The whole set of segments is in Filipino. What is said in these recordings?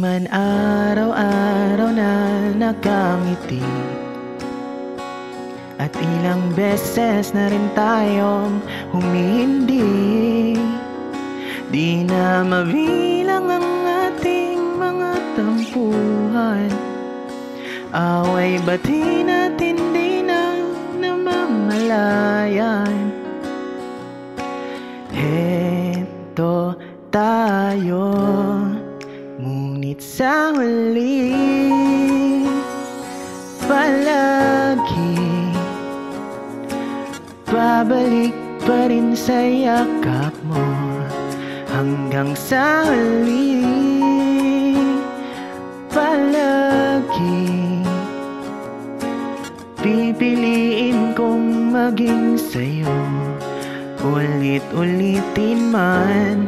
man araw-araw na nakangiti, at ilang beses na rin tayong humindi. Di na mabilang ang ating mga tampuhan, away bati natin di na namamalayan. Heto tayo, ngunit sa huli palagi babalik pa rin sa yakap mo. Hanggang sa huli palagi pipiliin kong maging sa'yo. Ulit-ulitin man,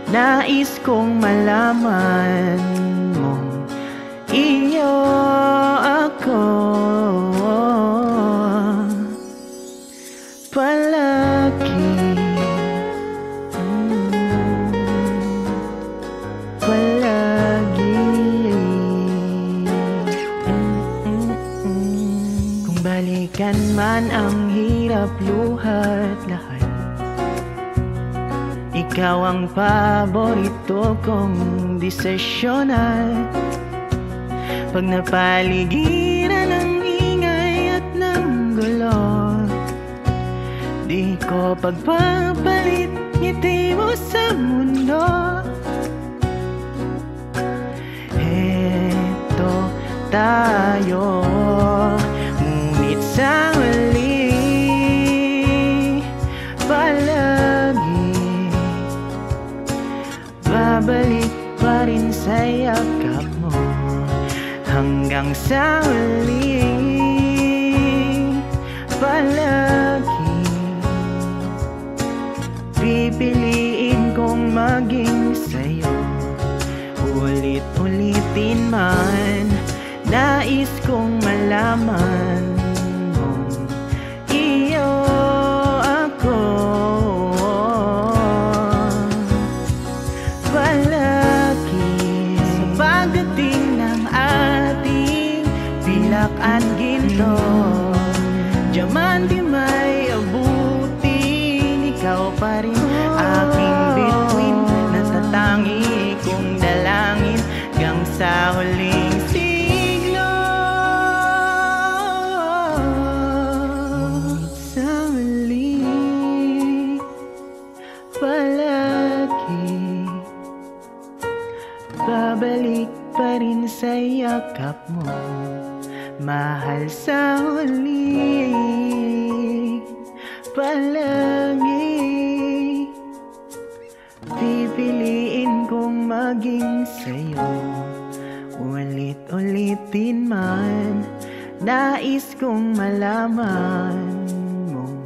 nais kong malaman mong iyo ako palagi. Palagi. Kung balikan man ang hirap, luha't lahat, ikaw ang paborito kong desisyonan. Pag napaligiran ng ingay at ng gulo, di ko pagpapalit ngiti mo sa mundo. Heto tayo, ngunit sa huli palagi babalik pa rin sa yakap mo. Hanggang sa huli palagi pipiliin kong maging sa'yo. Ulit-ulitin man, nais kong malaman mong iyo ako palagi. Sa pagdating ng ating pilak at ginto, diamante may abutin, ikaw pa rin aking bituin, natatangi kong dalangin hanggang sa huling siglo. Ngunit sa huli palagi babalik pa rin sa yakap mo. Mahal sa huli palagi pipiliin kong maging sa'yo. Ulit-ulitin man, nais kong malaman mong